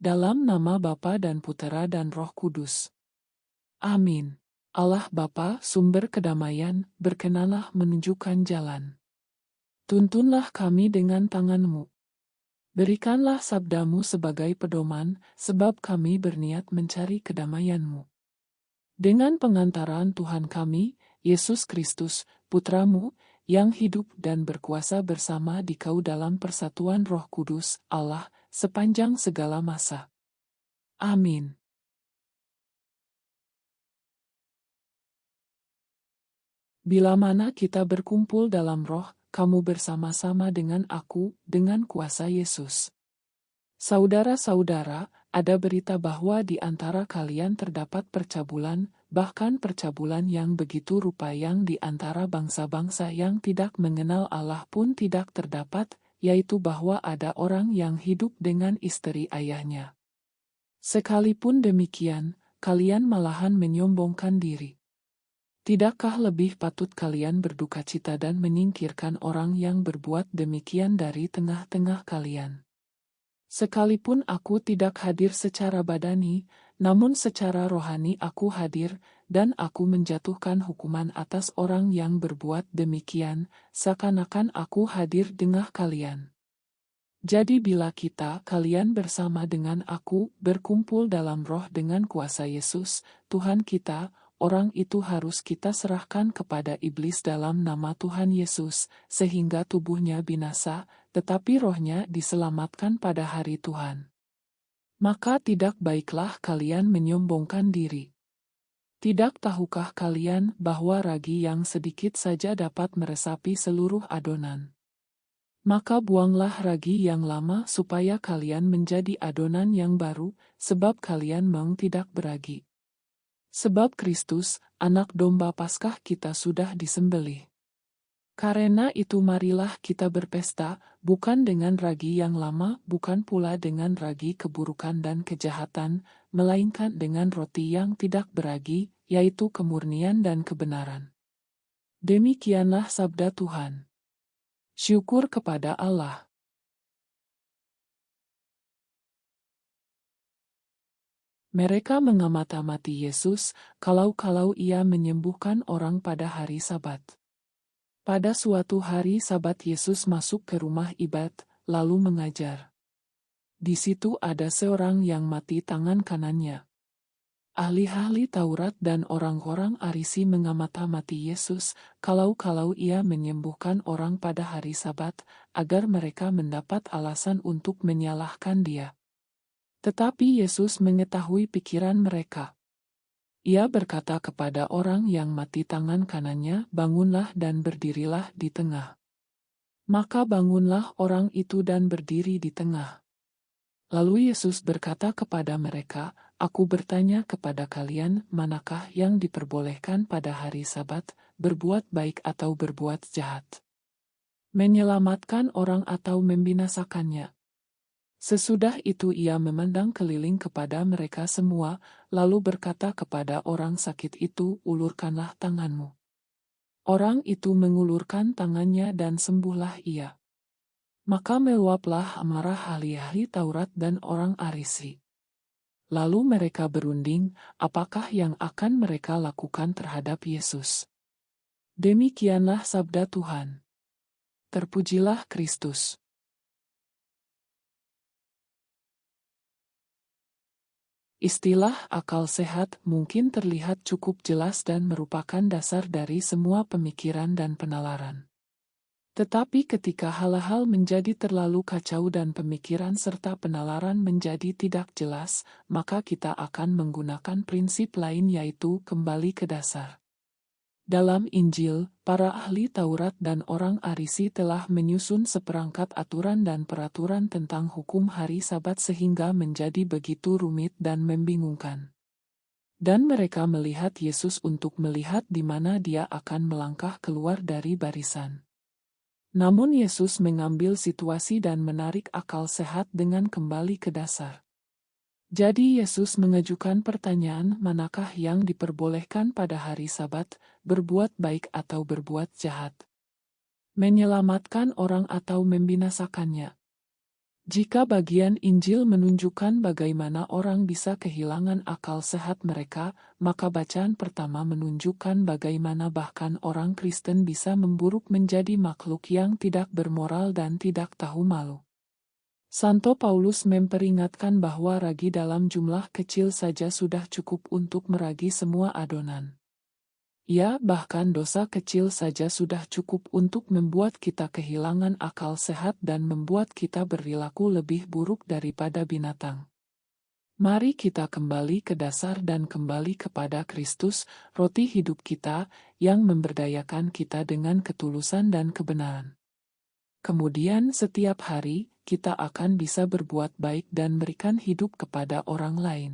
Dalam nama Bapa dan Putera dan Roh Kudus. Amin. Allah Bapa, sumber kedamaian, berkenanlah menunjukkan jalan. Tuntunlah kami dengan tangan-Mu. Berikanlah sabda-Mu sebagai pedoman, sebab kami berniat mencari kedamaian-Mu. Dengan pengantaran Tuhan kami, Yesus Kristus, Putra-Mu, yang hidup dan berkuasa bersama Dikau dalam persatuan Roh Kudus, Allah, sepanjang segala masa. Amin. Bila mana kita berkumpul dalam roh, kamu bersama-sama dengan aku, dengan kuasa Yesus. Saudara-saudara, ada berita bahwa di antara kalian terdapat percabulan, bahkan percabulan yang begitu rupa yang di antara bangsa-bangsa yang tidak mengenal Allah pun tidak terdapat, yaitu bahwa ada orang yang hidup dengan istri ayahnya. Sekalipun demikian, kalian malahan menyombongkan diri. Tidakkah lebih patut kalian berduka cita dan menyingkirkan orang yang berbuat demikian dari tengah-tengah kalian? Sekalipun aku tidak hadir secara badani, namun secara rohani aku hadir, dan aku menjatuhkan hukuman atas orang yang berbuat demikian, seakan-akan aku hadir di tengah kalian. Jadi bila kalian bersama dengan aku, berkumpul dalam roh dengan kuasa Yesus, Tuhan kita, orang itu harus kita serahkan kepada iblis dalam nama Tuhan Yesus, sehingga tubuhnya binasa, tetapi rohnya diselamatkan pada hari Tuhan. Maka tidak baiklah kalian menyombongkan diri. Tidak tahukah kalian bahwa ragi yang sedikit saja dapat meresapi seluruh adonan? Maka buanglah ragi yang lama supaya kalian menjadi adonan yang baru, sebab kalian memang tidak beragi. Sebab Kristus, anak domba Paskah kita sudah disembelih. Karena itu marilah kita berpesta, bukan dengan ragi yang lama, bukan pula dengan ragi keburukan dan kejahatan, melainkan dengan roti yang tidak beragi, yaitu kemurnian dan kebenaran. Demikianlah sabda Tuhan. Syukur kepada Allah. Mereka mengamati Yesus, kalau-kalau ia menyembuhkan orang pada hari Sabat. Pada suatu hari Sabat Yesus masuk ke rumah ibadat, lalu mengajar. Di situ ada seorang yang mati tangan kanannya. Ahli-ahli Taurat dan orang-orang Farisi mengamati Yesus, kalau-kalau ia menyembuhkan orang pada hari Sabat, agar mereka mendapat alasan untuk menyalahkan dia. Tetapi Yesus mengetahui pikiran mereka. Ia berkata kepada orang yang mati tangan kanannya, "Bangunlah dan berdirilah di tengah." Maka bangunlah orang itu dan berdiri di tengah. Lalu Yesus berkata kepada mereka, "Aku bertanya kepada kalian, manakah yang diperbolehkan pada hari Sabat, berbuat baik atau berbuat jahat? Menyelamatkan orang atau membinasakannya?" Sesudah itu ia memandang keliling kepada mereka semua, lalu berkata kepada orang sakit itu, "Ulurkanlah tanganmu." Orang itu mengulurkan tangannya dan sembuhlah ia. Maka meluaplah amarah ahli-ahli Taurat dan orang Farisi. Lalu mereka berunding, apakah yang akan mereka lakukan terhadap Yesus. Demikianlah sabda Tuhan. Terpujilah Kristus. Istilah akal sehat mungkin terlihat cukup jelas dan merupakan dasar dari semua pemikiran dan penalaran. Tetapi ketika hal-hal menjadi terlalu kacau dan pemikiran serta penalaran menjadi tidak jelas, maka kita akan menggunakan prinsip lain, yaitu kembali ke dasar. Dalam Injil, para ahli Taurat dan orang Farisi telah menyusun seperangkat aturan dan peraturan tentang hukum hari Sabat sehingga menjadi begitu rumit dan membingungkan. Dan mereka melihat Yesus untuk melihat di mana dia akan melangkah keluar dari barisan. Namun Yesus mengambil situasi dan menarik akal sehat dengan kembali ke dasar. Jadi Yesus mengajukan pertanyaan, manakah yang diperbolehkan pada hari Sabat, berbuat baik atau berbuat jahat? Menyelamatkan orang atau membinasakannya? Jika bagian Injil menunjukkan bagaimana orang bisa kehilangan akal sehat mereka, maka bacaan pertama menunjukkan bagaimana bahkan orang Kristen bisa memburuk menjadi makhluk yang tidak bermoral dan tidak tahu malu. Santo Paulus memperingatkan bahwa ragi dalam jumlah kecil saja sudah cukup untuk meragi semua adonan. Ya, bahkan dosa kecil saja sudah cukup untuk membuat kita kehilangan akal sehat dan membuat kita berperilaku lebih buruk daripada binatang. Mari kita kembali ke dasar dan kembali kepada Kristus, roti hidup kita, yang memberdayakan kita dengan ketulusan dan kebenaran. Kemudian setiap hari, kita akan bisa berbuat baik dan berikan hidup kepada orang lain.